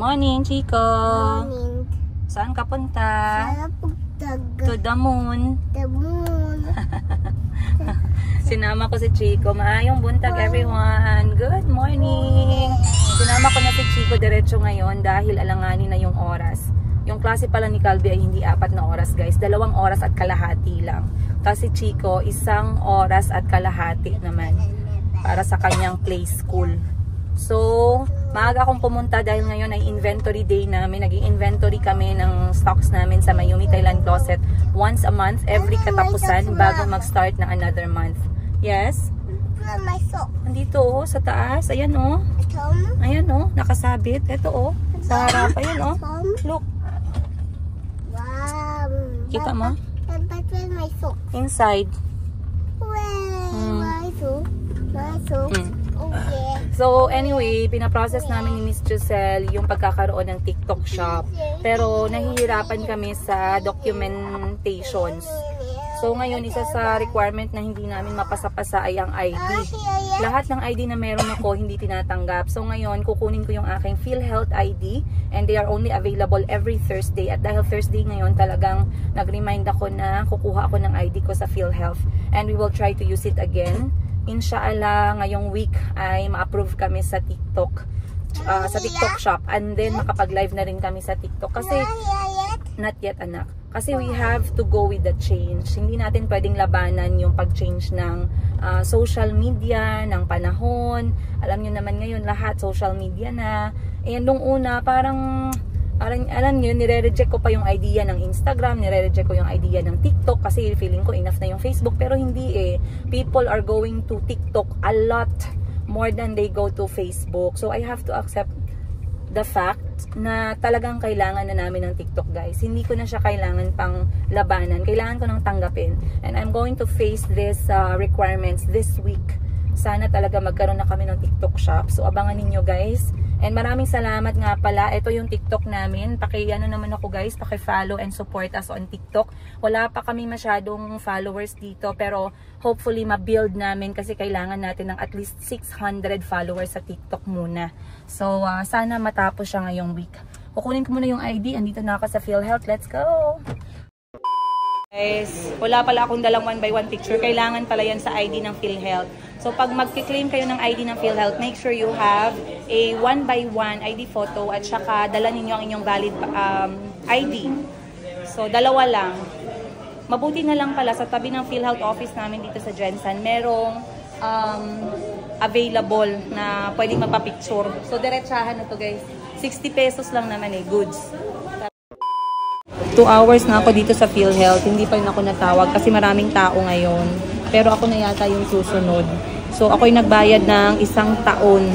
Morning, Chico. Morning. Saan ka punta? To the moon. The moon. Sinama ko si Chico. Maayong buntag, everyone. Good morning. Sinama ko na si Chico diretso ngayon dahil alanganin na yung oras. Yung klase pala ni Calvi ay hindi 4 na oras, guys. 2 oras at kalahati lang. Kasi Chico, 1 oras at kalahati naman para sa kanyang play school. So, maaga akong pumunta dahil ngayon ay inventory day namin. Nag-inventory kami ng stocks namin sa Mayumi Thailand Closet once a month, every katapusan bago mag-start na another month. Yes? My sock. Andito oh, sa taas. Ayan oh. Ayan oh, nakasabit. Ito oh, sa harap. Ayan oh. Look. Wow. Kita mo? But where's my sock? Inside. Where? My sock? My sock? Okay. So anyway, pinaprocess namin ni Miss Giselle yung pagkakaroon ng TikTok shop. Pero nahihirapan kami sa documentations. So ngayon, isa sa requirement na hindi namin mapasa-pasa ay ang ID. Lahat ng ID na meron ako hindi tinatanggap. So ngayon, kukunin ko yung aking PhilHealth ID and they are only available every Thursday. At dahil Thursday ngayon, talagang nag-remind ako na kukuha ako ng ID ko sa PhilHealth. And we will try to use it again. Inshallah, ngayong week ay ma-approve kami sa TikTok. Sa TikTok shop. And then makapag-live na rin kami sa TikTok. Kasi, not yet anak. Kasi we have to go with the change. Hindi natin pwedeng labanan yung pag-change ng social media, ng panahon. Alam nyo naman ngayon lahat social media na. And nung una parang alam nyo, nire-reject ko pa yung idea ng Instagram, nire-reject ko yung idea ng TikTok kasi feeling ko enough na yung Facebook. Pero hindi eh. People are going to TikTok a lot more than they go to Facebook. So I have to accept the fact na talagang kailangan na namin ng TikTok, guys. Hindi ko na siya kailangan pang labanan. Kailangan ko nang tanggapin. And I'm going to face this requirements this week. Sana talaga magkaroon na kami ng TikTok shop. So abangan ninyo, guys. And maraming salamat nga pala. Ito yung TikTok namin. Paki-ano naman ako, guys. Paki-follow and support us on TikTok. Wala pa kami masyadong followers dito. Pero hopefully ma-build namin kasi kailangan natin ng at least 600 followers sa TikTok muna. So sana matapos siya ngayong week. Kukunin ko muna yung ID. Andito na ako sa PhilHealth. Let's go! Guys, wala pala akong dalang 1x1 picture. Kailangan pala yan sa ID ng PhilHealth. So, pag mag-claim kayo ng ID ng PhilHealth, make sure you have a 1x1 ID photo at saka dala ninyo ang inyong valid ID. So, dalawa lang. Mabuti na lang pala sa tabi ng PhilHealth office namin dito sa Jensen, merong available na pwedeng magpa-picture. So, diretsahan na to, guys. 60 pesos lang naman eh, goods. 2 hours na ako dito sa PhilHealth. Hindi pa rin ako natawag kasi maraming tao ngayon. Pero ako na yata yung susunod. So, ako'y nagbayad ng 1 taon.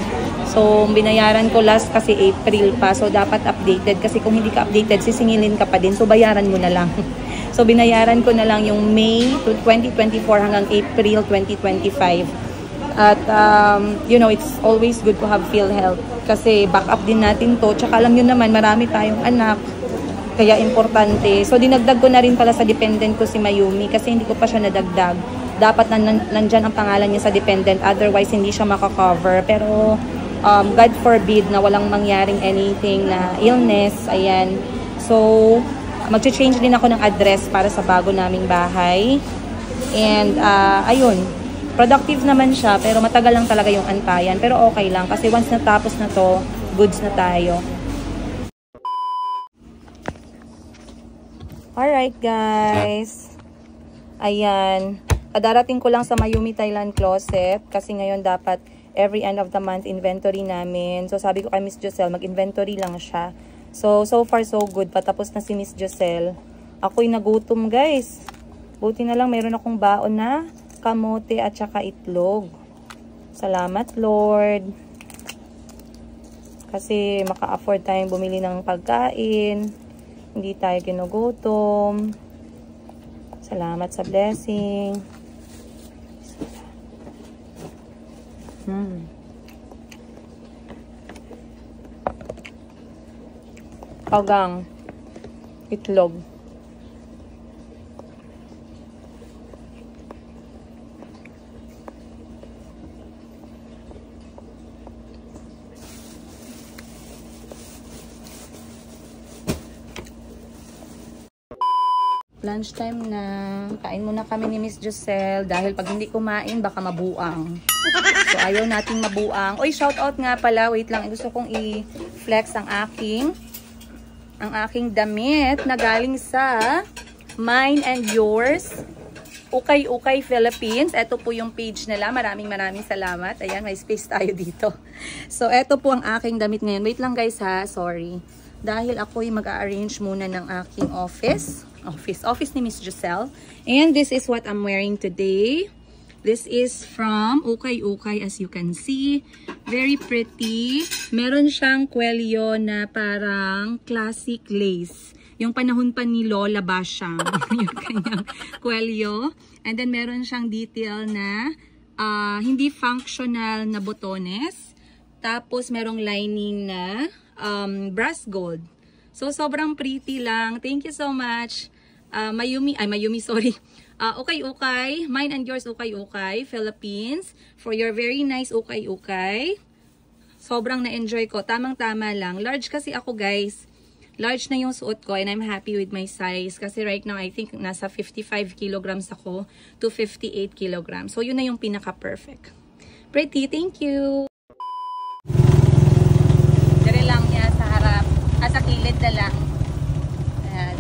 So, binayaran ko last kasi April pa. So, dapat updated. Kasi kung hindi ka updated, sisingilin ka pa din. So, bayaran mo na lang. So, binayaran ko na lang yung May 2024 hanggang April 2025. At, you know, it's always good to have PhilHealth. Kasi backup din natin to. Tsaka alam nyo naman, marami tayong anak. Kaya importante. So, dinagdag ko na rin pala sa dependent ko si Mayumi kasi hindi ko pa siya nadagdag. Dapat nandyan ang pangalan niya sa dependent. Otherwise, hindi siya makakover. Pero, God forbid na walang mangyaring anything na illness. Ayan. So, mag-change din ako ng address para sa bago naming bahay. And, ayun. Productive naman siya. Pero matagal lang talaga yung antayan. Pero okay lang. Kasi once natapos na to, goods na tayo. Alright guys, ayan, kadarating ko lang sa Mayumi Thailand Closet kasi ngayon dapat every end of the month inventory namin. So sabi ko kay Miss Giselle, mag-inventory lang siya. So far so good, patapos na si Miss Giselle. Ako'y nagutom guys. Buti na lang meron akong baon na kamote at saka itlog. Salamat Lord. Kasi maka-afford tayong bumili ng pagkain. Hindi tayo ginugutom. Salamat sa blessing. Pagang. Itlog. Lunchtime na. Kain muna kami ni Miss Giselle dahil pag hindi kumain baka mabuang. So ayaw nating mabuang. Oy, shout out nga pala. Wait lang, gusto kong i-flex ang aking damit na galing sa Mine and Yours. Ukay-Ukay Philippines. Ito po yung page nila. Maraming salamat. Ayan, may space tayo dito. So ito po ang aking damit ngayon. Wait lang guys ha, sorry. Dahil ako'y mag-a-arrange muna ng aking office ni Miss Giselle. And this is what I'm wearing today. This is from Ukay-Ukay, as you can see. Very pretty. Meron siyang kwelyo na parang classic lace. Yung panahon pa ni Lola Basyang. Yung kanyang kwelyo. And then meron siyang detail na hindi functional na botones. Tapos merong lining na brass gold. So sobrang pretty lang. Thank you so much. Mayumi, sorry. Ukay-Ukay, Mine and Yours Ukay-Ukay Philippines, for your very nice Ukay-Ukay. Sobrang na-enjoy ko. Tamang-tama lang. Large kasi ako, guys. Large na yung suot ko and I'm happy with my size. Kasi right now, I think nasa 55 kilograms ako to 58 kilograms. So, yun na yung pinaka-perfect. Pretty, thank you! Dire lang niya sa harap. Sa kilid na lang.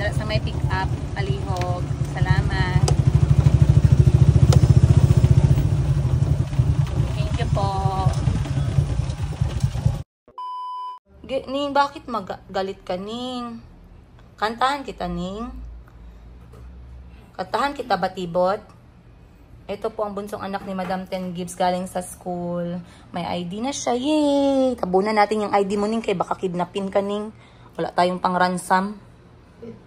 Sa may pick-up, palihog. Salamat. Thank you po. Ning, bakit magalit ka, Ning? Kantahan kita, Ning. Kantahan kita, batibot. Ito po ang bunsong anak ni Madam Ten Gibbs galing sa school. May ID na siya, yay! Tabunan natin yung ID mo, Ning, kay baka kidnapin ka, Ning. Wala tayong pang ransom.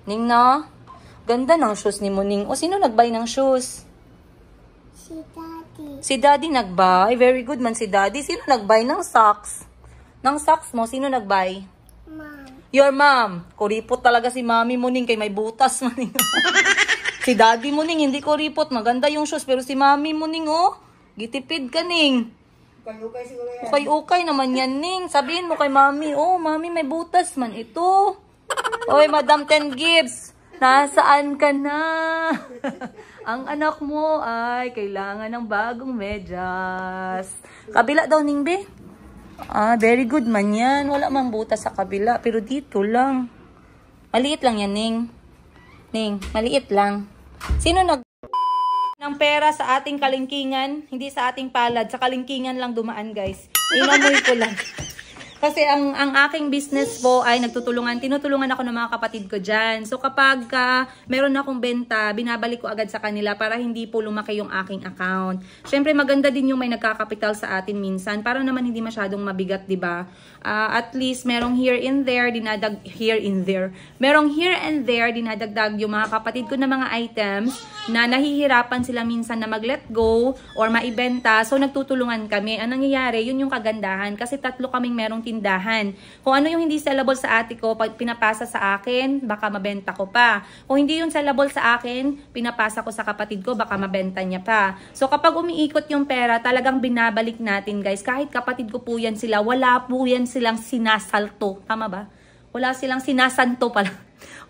Ning na, ganda ng shoes ni Muning. O, sino nagbay ng shoes? Si Daddy. Si Daddy nagbay. Very good man si Daddy. Sino nagbay ng socks? Ng socks mo, sino nagbay? Mom. Your mom. Kuripot talaga si Mami Muning kay may butas Muning. Si Daddy Muning, hindi kuripot. Maganda yung shoes. Pero si Mami Muning, oh, gitipid ka, Ning. Ukay-ukay siguro yan. Ukay-ukay naman yan, Ning. Sabihin mo kay Mami, oh, Mami, may butas man ito. Oy, Madam Ten Gibbs, nasaan ka na? Ang anak mo ay kailangan ng bagong medyas. Kabila daw, Ning, be? Very good man yan. Wala mang butas sa kabila, pero dito lang. Maliit lang yan, Ning. Ning, maliit lang. Sino ng pera sa ating kalingkingan? Hindi sa ating palad. Sa kalingkingan lang dumaan, guys. Inamoy ko lang. Kasi ang aking business po ay tinutulungan ako ng mga kapatid ko dyan. So kapag meron akong benta, binabalik ko agad sa kanila para hindi po lumaki yung aking account. Syempre maganda din yung may nagkakapital sa atin minsan para naman hindi masyadong mabigat, 'di ba? At least merong here and there dinadagdag yung mga kapatid ko na mga items na nahihirapan sila minsan na mag-let go or maibenta. So nagtutulungan kami. Ang nangyayari, yun yung kagandahan kasi tatlo kaming merong tindahan. Kung ano yung hindi sellable sa ate ko, pag pinapasa sa akin, baka mabenta ko pa. Kung hindi yung sellable sa akin, pinapasa ko sa kapatid ko, baka mabenta niya pa. So kapag umiikot yung pera, talagang binabalik natin, guys. Kahit kapatid ko po yan sila, wala po yan silang sinasalto. Tama ba? Wala silang sinasanto pala.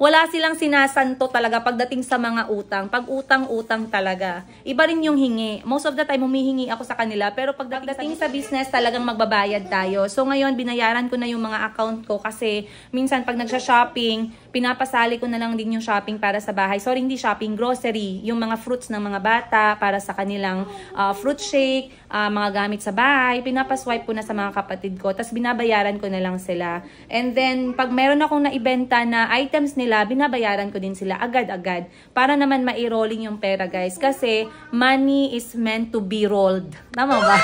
Wala silang sinasanto talaga pagdating sa mga utang. Pag utang talaga. Iba rin yung hingi. Most of the time, humihingi ako sa kanila. Pero pagdating sa business, talagang magbabayad tayo. So ngayon, binayaran ko na yung mga account ko kasi minsan pag nagsha-shopping, pinapasali ko na lang din yung shopping para sa bahay. Sorry, hindi shopping, grocery. Yung mga fruits ng mga bata para sa kanilang fruit shake, mga gamit sa bahay. Pinapaswipe ko na sa mga kapatid ko. Tapos binabayaran ko na lang sila. And then, pag meron akong naibenta na items nila, binabayaran ko din sila agad-agad para naman mai-rolling yung pera, guys. Kasi money is meant to be rolled. Tama ba?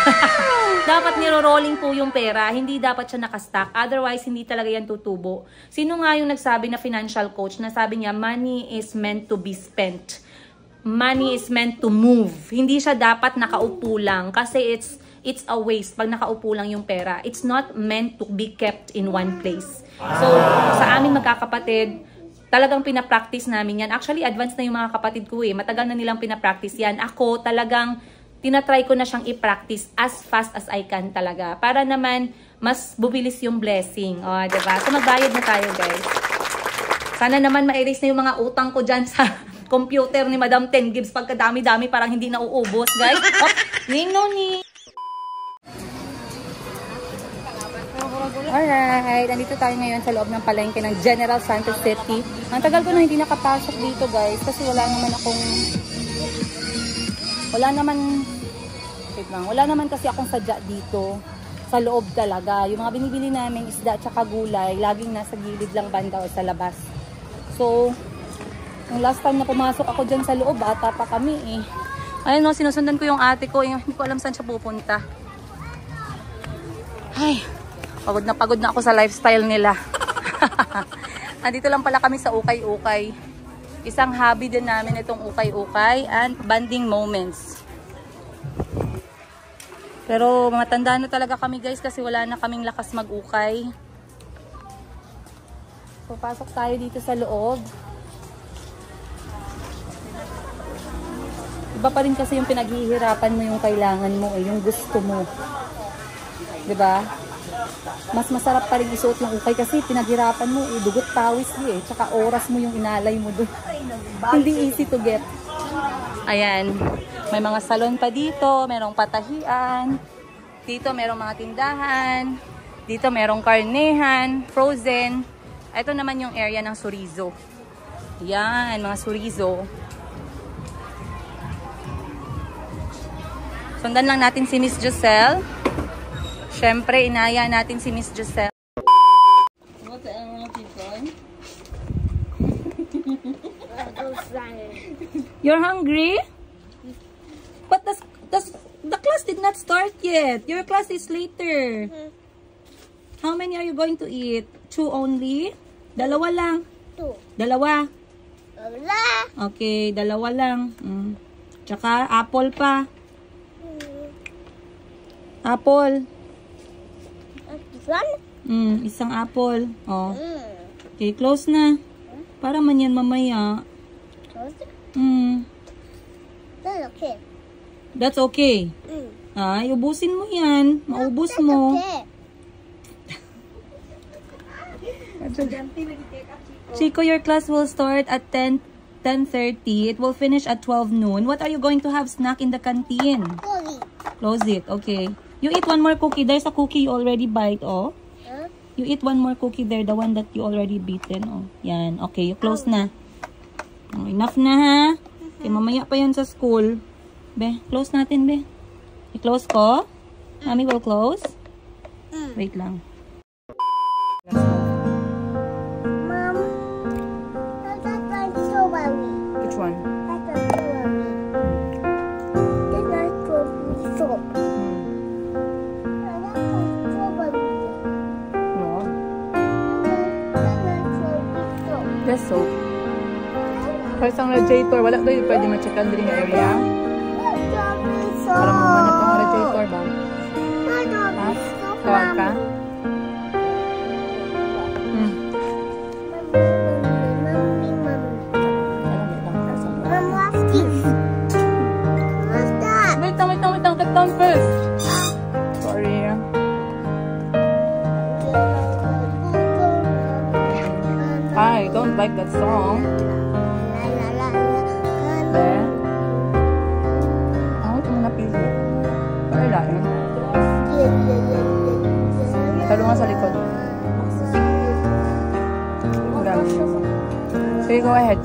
Dapat niro-rolling po yung pera. Hindi dapat siya nakastack. Otherwise, hindi talaga yan tutubo. Sino nga yung nagsabi na financial coach na sabi niya, money is meant to be spent. Money is meant to move. Hindi siya dapat nakaupo lang kasi it's a waste pag nakaupo lang yung pera. It's not meant to be kept in one place. So, sa amin magkakapatid, talagang pinapractice namin yan. Actually, advanced na yung mga kapatid ko eh. Matagal na nilang pinapractice yan. Ako, talagang tinatry ko na siyang i-practice as fast as I can talaga. Para naman, mas bubilis yung blessing. O, diba? So, magbayad na tayo, guys. Sana naman ma-erase na yung mga utang ko dyan sa computer ni Madam 10 Gibbs pagkadami-dami parang hindi nauubos, guys. Oh, ni. Alright, nandito tayo ngayon sa loob ng palengke ng General Santos City. Ang tagal ko na hindi nakapasok dito, guys, kasi wala naman kasi akong sadya dito sa loob talaga. Yung mga binibili namin isda at saka gulay, laging nasa gilid lang banda o sa labas. So, yung last time na pumasok ako dyan sa loob, bata pa kami eh. Ayun no, sinusundan ko yung ate ko, hindi ko alam saan siya pupunta. Ay, pagod na ako sa lifestyle nila. Andito lang pala kami sa ukay-ukay. Isang hobby din namin itong ukay-ukay and bonding moments. Pero matanda na talaga kami, guys, kasi wala na kaming lakas mag-ukay. So pasok tayo dito sa loob. Iba pa rin kasi yung pinaghihirapan mo, yung kailangan mo, yung gusto mo. 'Di ba? Mas masarap pa rin isuot yung ukay kasi pinaghirapan mo, dugot pawis eh. Tsaka oras mo yung inalay mo doon. Hindi easy to get. Ayan. May mga salon pa dito, merong patahian. Dito merong mga tindahan. Dito merong karnehan, frozen. Ito naman yung area ng chorizo. Yan, mga chorizo. Sundan lang natin si Miss Giselle. Siyempre, inaya natin si Miss Giselle. What are mga people? You're hungry? But the class did not start yet. Your class is later. How many are you going to eat? 2 only? Dalawa lang? 2. Dalawa? Wala. Okay, dalawa lang. Tsaka apple pa. Apple. Isang apple. Oh. Okay, close na. Para man yan mamaya. That's okay. That's okay. Ay, ubusin mo yan. Maubos mo. Chico, your class will start at 10:30. It will finish at 12 noon. What are you going to have snack in the canteen? Close it. Okay. You eat one more cookie. There's a cookie you already bite, oh. Huh? You eat one more cookie there, the one that you already beaten, oh. Yan. Okay, you close na. Oh, enough na, ha? Okay, mamaya pa yan sa school. Be, close natin, be. I-close ko. Mommy will close. Wait lang. Mom, that's like strawberry. Which one? That's a strawberry. That's not strawberry soap. That's not strawberry. No. That's not strawberry soap. Yes, so. Para isang radiator, wala doon yung pwede ma-checkan din yung area. Strawberry soap. Para mo man itong radiator ba? Ha? Tawag ka? Mom, what's this? What's that? Wait lang. Take down first. Sorry. I don't like that song. There. Ako ito muna pili. Pailain. Talo nga sa likod. Sige, go ahead.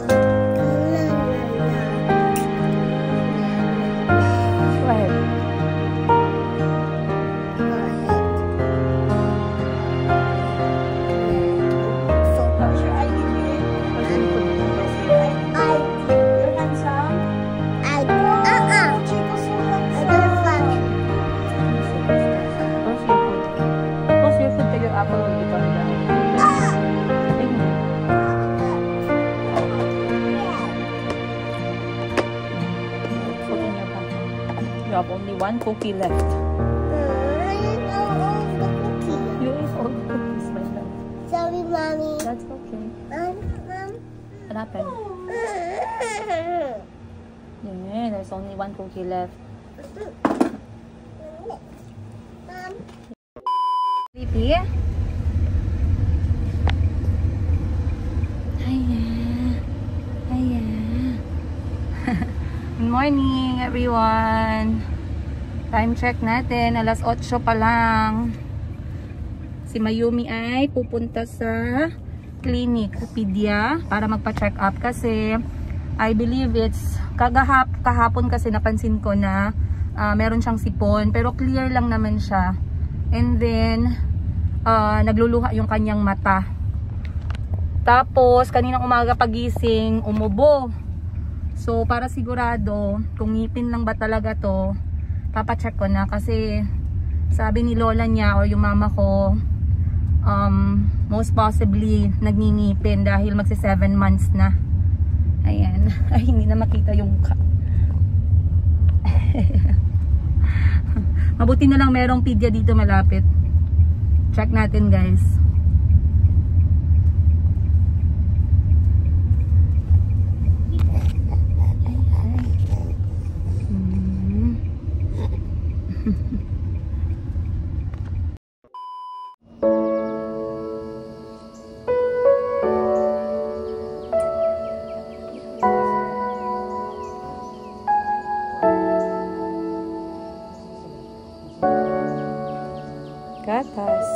Go ahead. Close your food to your apple will be gone down. Put in your bag. You have only one cookie left. You ate all the cookies, my love. Sorry, Mommy. That's okay. Mom. What happened? Yeah, there's only one cookie left. Mom. Sleepy? Hiya. Hiya. morning everyone. Time check natin, alas 8 pa lang. Si Mayumi ay pupunta sa clinic, pedia, para magpa-check up kasi I believe it's kahapon kasi napansin ko na meron siyang sipon pero clear lang naman siya. And then nagluluha yung kanyang mata. Tapos kaninang umaga pagising, umubo. So, para sigurado, kung ngipin lang ba talaga to, papacheck ko na. Kasi, sabi ni lola niya o yung mama ko, most possibly, nagngingipin dahil magsi 7 months na. Ayan. Ay, hindi na makita yung mabuti na lang merong pedia dito malapit. Check natin, guys. Gatas.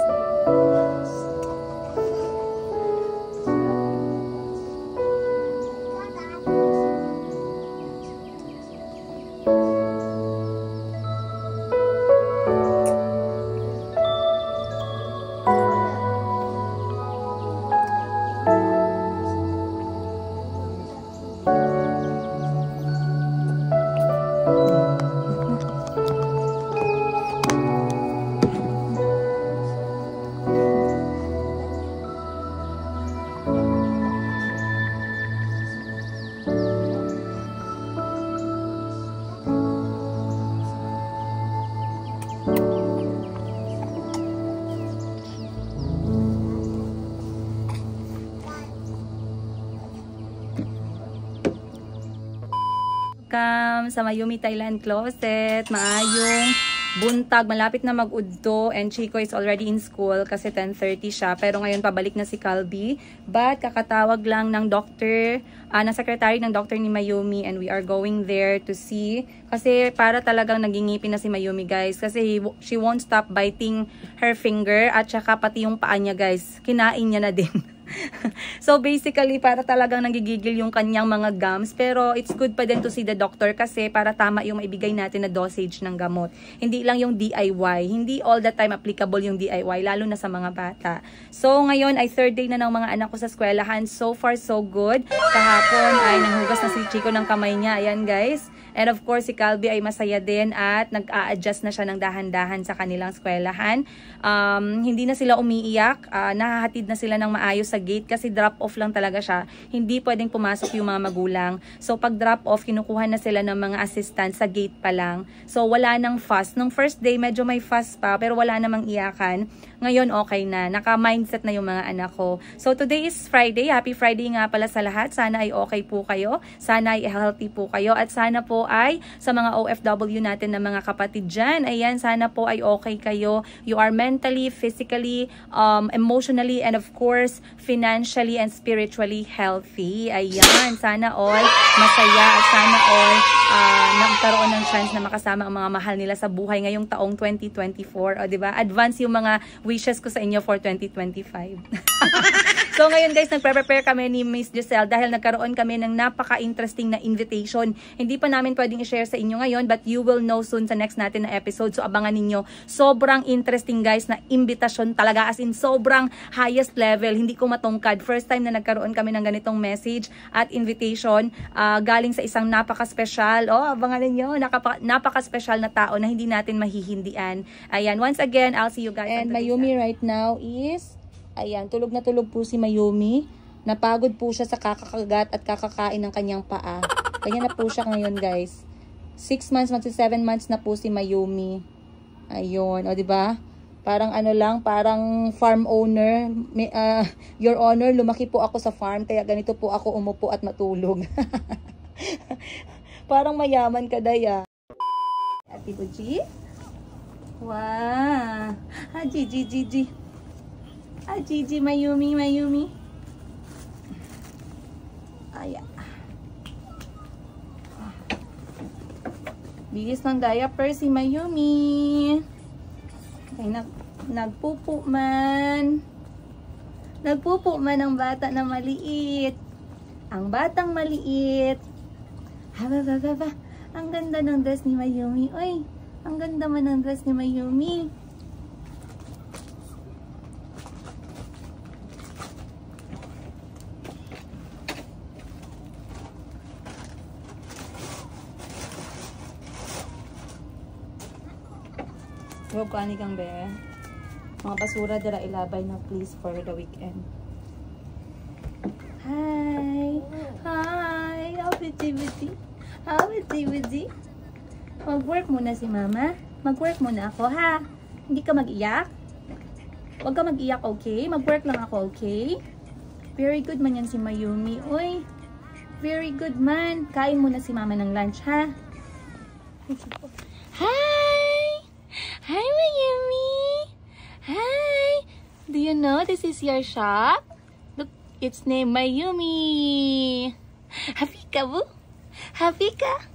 Welcome sa Mayumi Thailand Closet. Maayong buntag, malapit na mag-udto and Chico is already in school kasi 10:30 siya. Pero ngayon pabalik na si Calby. But kakatawag lang ng doctor, ng secretary ng doctor ni Mayumi and we are going there to see. Kasi para talagang nagingipin na si Mayumi, guys. Kasi she won't stop biting her finger at saka pati yung paa niya, guys. Kinain niya na din. So basically para talagang nagigigil yung kanyang mga gums, pero it's good pa din to see the doctor kasi para tama yung maibigay natin na dosage ng gamot. Hindi lang yung DIY, hindi all the time applicable yung DIY, lalo na sa mga bata. So ngayon ay third day na ng mga anak ko sa eskwelahan. So far so good. Kahapon ay nanghugas na si Chico ng kamay niya, ayan guys. And of course, si Calby ay masaya din at nag-a-adjust na siya ng dahan-dahan sa kanilang eskwelahan. Hindi na sila umiiyak, nahahatid na sila ng maayos sa gate kasi drop-off lang talaga siya. Hindi pwedeng pumasok yung mga magulang. So pag drop-off, kinukuha na sila ng mga assistant sa gate pa lang. So wala nang fuss. Nung first day, medyo may fuss pa pero wala namang iyakan. Ngayon okay na. Naka-mindset na yung mga anak ko. So today is Friday. Happy Friday nga pala sa lahat. Sana ay okay po kayo. Sana ay healthy po kayo. At sana po ay sa mga OFW natin na mga kapatid dyan. Ayan, sana po ay okay kayo. You are mentally, physically, emotionally, and of course, financially and spiritually healthy. Ayan, sana all masaya at sana all nagkaroon ng chance na makasama ang mga mahal nila sa buhay ngayong taong 2024. O, diba? Advance yung mga wishes ko sa inyo for 2025. So ngayon guys, nagpre-prepare kami ni Miss Giselle dahil nagkaroon kami ng napaka-interesting na invitation. Hindi pa namin pwedeng i-share sa inyo ngayon but you will know soon sa next natin na episode. So abangan ninyo. Sobrang interesting guys na invitation talaga, as in sobrang highest level. Hindi ko matungkad. First time na nagkaroon kami ng ganitong message at invitation galing sa isang napaka-special. Oh, abangan ninyo. Napaka-special na tao na hindi natin mahihindian. Ayan, once again, I'll see you guys. And Mayumi right now is... Ayan, tulog na tulog po si Mayumi. Napagod po siya sa kakakagat at kakakain ng kanyang paa. Kanya na po siya ngayon, guys. 6 months, magsi 7 months na po si Mayumi. Ayun, o diba? Parang ano lang, parang farm owner. Your Honor, lumaki po ako sa farm, kaya ganito po ako umupo at matulog. Parang mayaman ka, Daya. Ate Buji? Wow! Ha, Gigi. Ah, Gigi, Mayumi. Ayan. Bihis ng diaper si Mayumi. Ay, nagpupo man. Nagpupo man ang bata na maliit. Ang batang maliit. Haba. Ang ganda ng dress ni Mayumi. Uy, ang ganda man ng dress ni Mayumi. Huwag ko ani kang be. Mga basura dira ilabay na please for the weekend. Hi! Hi! How busy? Mag-work muna si mama. Mag-work muna ako ha. Hindi ka mag-iyak? Huwag ka mag-iyak, okay? Mag-work lang ako, okay? Very good man yan si Mayumi. Uy! Very good man. Kain muna si mama ng lunch ha. Hi! Hi, Mayumi! Hi! Do you know this is your shop? Look, it's named Mayumi! Happy ka, boo? Happy ka?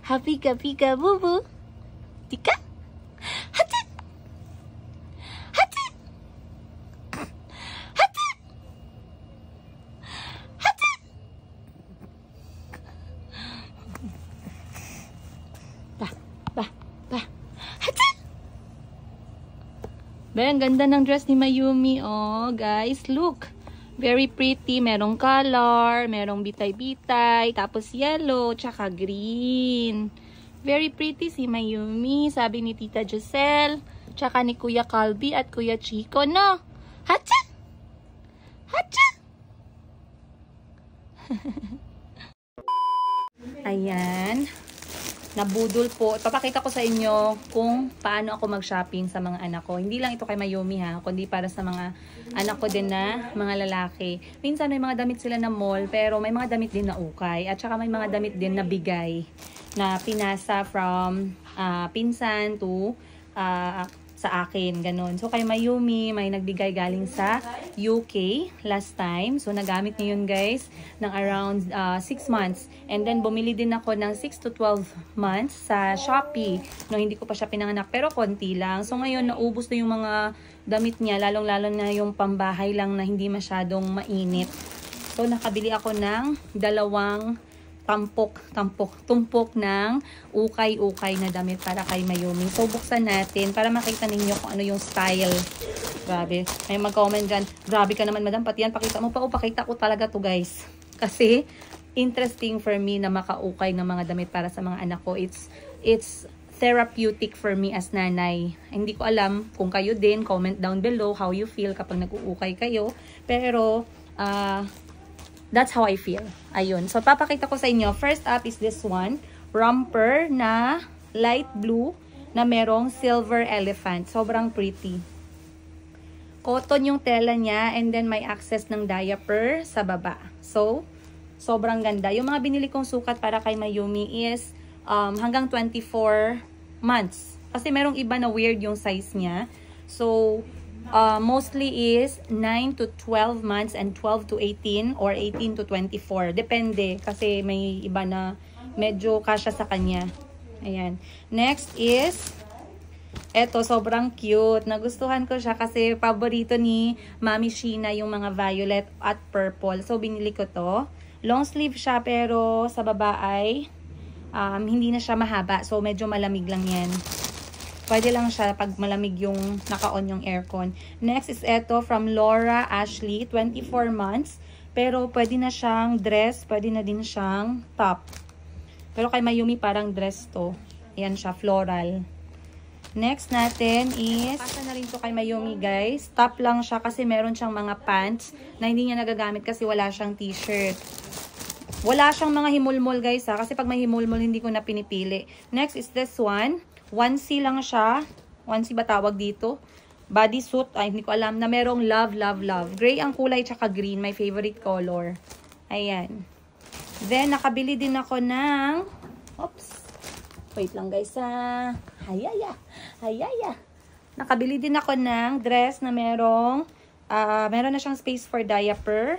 Happy ka, pika, boo, boo? Tika? Hati! Hati! Hati! Hati! Ba. Hati! Ba, ang ganda ng dress ni Mayumi, oh, guys, look. Very pretty, merong color, merong bitay-bitay, tapos yellow, tsaka green. Very pretty si Mayumi, sabi ni Tita Giselle, tsaka ni Kuya Calby at Kuya Chico, no? Hacha! Hacha! Ayan. Nabudol po. Papakita ko sa inyo kung paano ako mag-shopping sa mga anak ko. Hindi lang ito kay Mayumi ha, kundi para sa mga anak ko din na mga lalaki. Minsan may mga damit sila na mall, pero may mga damit din na ukay. At saka may mga damit din na bigay, na pinasa from pinsan to sa akin, ganun. So, kay Mayumi, may nagbigay galing sa UK last time. So, nagamit niya yun, guys, ng around 6 months. And then, bumili din ako ng 6 to 12 months sa Shopee. No, hindi ko pa siya pinanganak, pero konti lang. So, ngayon, naubos na yung mga damit niya, lalong-lalo na yung pambahay lang na hindi masyadong mainit. So, nakabili ako ng 2 tumpok ng ukay-ukay na damit para kay Mayumi. So, buksan natin para makita ninyo kung ano yung style. Grabe. May mag-comment dyan. Grabe ka naman, madam. Pati yan, pakita mo pa. O, pakita ko talaga to, guys. Kasi, interesting for me na makaukay ng mga damit para sa mga anak ko. It's therapeutic for me as nanay. Hindi ko alam kung kayo din. Comment down below how you feel kapag nag-uukay kayo. Pero, that's how I feel. Ayun. So, papakita ko sa inyo. First up is this one. Romper na light blue na merong silver elephant. Sobrang pretty. Cotton yung tela niya and then may access ng diaper sa baba. So, sobrang ganda. Yung mga binili kong sukat para kay Mayumi is hanggang 24 months. Kasi merong iba na weird yung size niya. So, mostly is 9 to 12 months and 12 to 18 or 18 to 24. Depende kasi may iba na medyo kasya sa kanya. Ayan. Next is eto, sobrang cute. Nagustuhan ko siya kasi paborito ni Mami Sheena yung mga violet at purple. So, binili ko to. Long sleeve siya pero sa baba ay hindi na siya mahaba. So, medyo malamig lang yan. Pwede lang siya pag malamig yung naka-on yung aircon. Next is eto from Laura Ashley, 24 months. Pero pwede na siyang dress, pwede na din siyang top. Pero kay Mayumi parang dress to. Ayan siya, floral. Next natin is, pasa na rin to kay Mayumi, guys. Top lang siya kasi meron siyang mga pants na hindi niya nagagamit kasi wala siyang t-shirt. Wala siyang mga himulmol, guys, ha? Kasi pag may himulmol, hindi ko na pinipili. Next is this one. Onesie lang siya. Onesie ba tawag dito? Bodysuit. Ay, hindi ko alam. Na merong love, love, love. Gray ang kulay, tsaka green. My favorite color. Ayan. Then, nakabili din ako ng... Oops. Wait lang, guys, ha? Hayaya. Hayaya. Nakabili din ako ng dress na merong... meron na siyang space for diaper.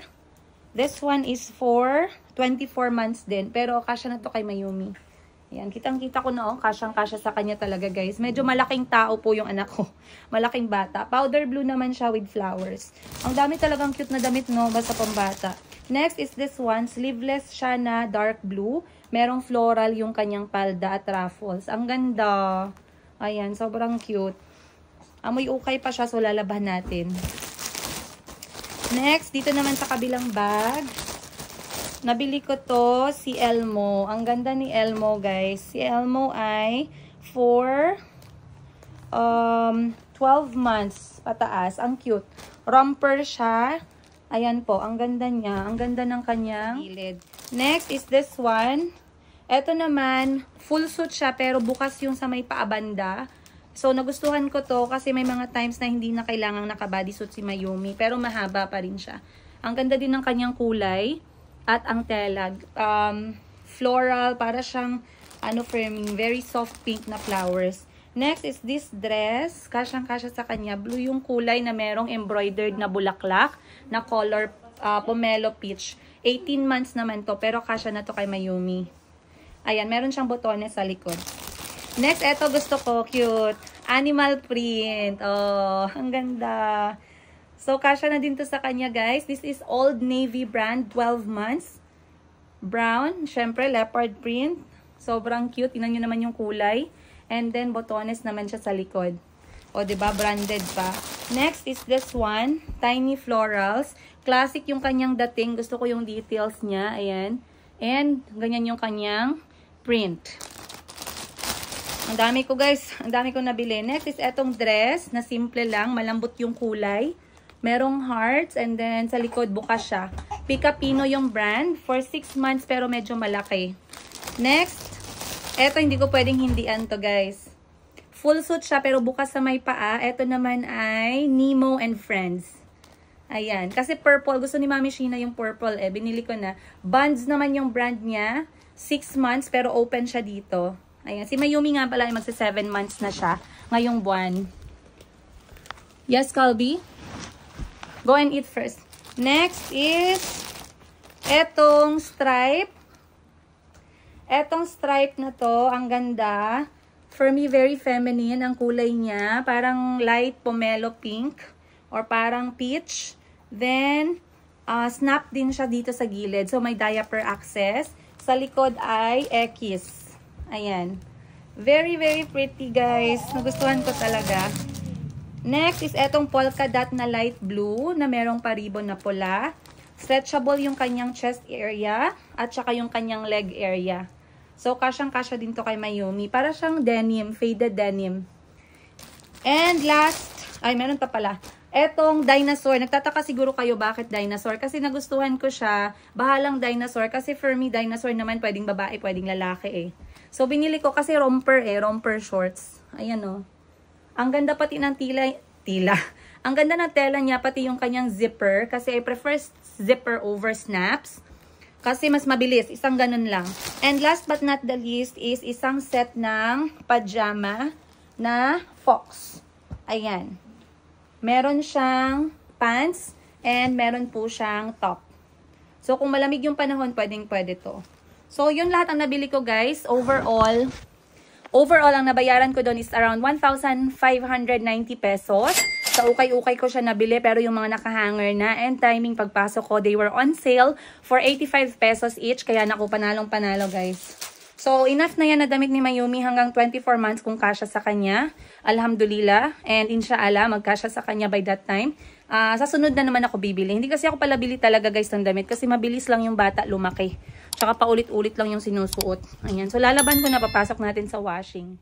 This one is for 24 months din. Pero, kasya na to kay Mayumi. Ayan, kitang-kita ko na, kasyang-kasya sa kanya talaga, guys. Medyo malaking tao po yung anak ko. Malaking bata. Powder blue naman siya with flowers. Ang dami talagang cute na damit, no? Basta pambata. Next is this one. Sleeveless siya na dark blue. Merong floral yung kanyang palda at ruffles. Ang ganda. Ayan, sobrang cute. Amoy ukay pa siya, so lalaban natin. Next, dito naman sa kabilang bag. Nabili ko to si Elmo. Ang ganda ni Elmo, guys. Si Elmo ay for 12 months pataas. Ang cute. Romper siya. Ayan po, ang ganda niya. Ang ganda ng kanyang gilid. Next is this one. Ito naman, full suit siya pero bukas yung sa may paabanda. So, nagustuhan ko to kasi may mga times na hindi na kailangang naka-bodysuit si Mayumi. Pero mahaba pa rin siya. Ang ganda din ng kanyang kulay. At ang tela, floral, para siyang framing, very soft pink na flowers. Next is this dress, kasyang-kasya sa kanya. Blue yung kulay na merong embroidered na bulaklak na color pomelo peach. 18 months naman to, pero kasya na to kay Mayumi. Ayan, meron siyang botones sa likod. Next, eto gusto ko, cute. Animal print. Oh, ang ganda. So, kasya na din to sa kanya, guys. This is Old Navy brand, 12 months. Brown, syempre, leopard print. Sobrang cute. Tingnan nyo naman yung kulay. And then, botones naman siya sa likod. O, diba? Branded pa. Next is this one. Tiny florals. Classic yung kanyang dating. Gusto ko yung details niya. Ayan. And, ganyan yung kanyang print. Ang dami ko, guys. Ang dami ko nabili. Next is etong dress na simple lang. Malambot yung kulay. Merong hearts, and then sa likod bukas siya. Picapino yung brand. For 6 months, pero medyo malaki. Next, eto hindi ko pwedeng hindian to, guys. Full suit siya, pero bukas sa may paa. Eto naman ay Nemo and Friends. Ayan. Kasi purple. Gusto ni Mami Sheena yung purple eh. Binili ko na. Buns naman yung brand niya. 6 months, pero open siya dito. Ayan. Si Mayumi nga pala ay magsa 7 months na siya ngayong buwan. Yes, Calby? Go and eat first. Next is etong stripe. Etong stripe na to, ang ganda. For me, very feminine ang kulay niya. Parang light pomelo pink or parang peach. Then, snap din siya dito sa gilid. So, may diaper access. Sa likod ay X. Ayan. Very, very pretty, guys. Nagustuhan ko talaga. Next is etong polka dot na light blue na merong paribon na pula. Stretchable yung kanyang chest area at saka yung kanyang leg area. So, kasyang-kasya din to kay Mayumi. Para siyang denim, faded denim. And last, ay meron pa pala. Etong dinosaur. Nagtataka siguro kayo bakit dinosaur. Kasi nagustuhan ko siya. Bahalang dinosaur. Kasi for me, dinosaur naman pwedeng babae, pwedeng lalaki eh. So, binili ko kasi romper eh. Romper shorts. Ayan o. Ang ganda pati ng tila. Ang ganda ng tela niya, pati yung kanyang zipper. Kasi I prefer zipper over snaps. Kasi mas mabilis. Isang ganun lang. And last but not the least is isang set ng pajama na fox. Ayan. Meron siyang pants and meron po siyang top. So, kung malamig yung panahon, pwedeng-pwede to. So, yun lahat ang nabili ko, guys. Overall, ang nabayaran ko doon is around 1,590 pesos. Sa ukay-ukay ko siya nabili, pero yung mga nakahanger na and timing pagpasok ko, they were on sale for 85 pesos each. Kaya naku, panalong-panalo, guys. So, enough na yan na damit ni Mayumi hanggang 24 months kung kasya sa kanya. Alhamdulillah. And inshallah, magkasya sa kanya by that time. Sa sunod na naman ako bibili. Hindi kasi ako pala bili talaga, guys, ng damit. Kasi mabilis lang yung bata lumaki. Tsaka paulit-ulit lang yung sinusuot. Ayan. So, lalaban ko na, papasok natin sa washing.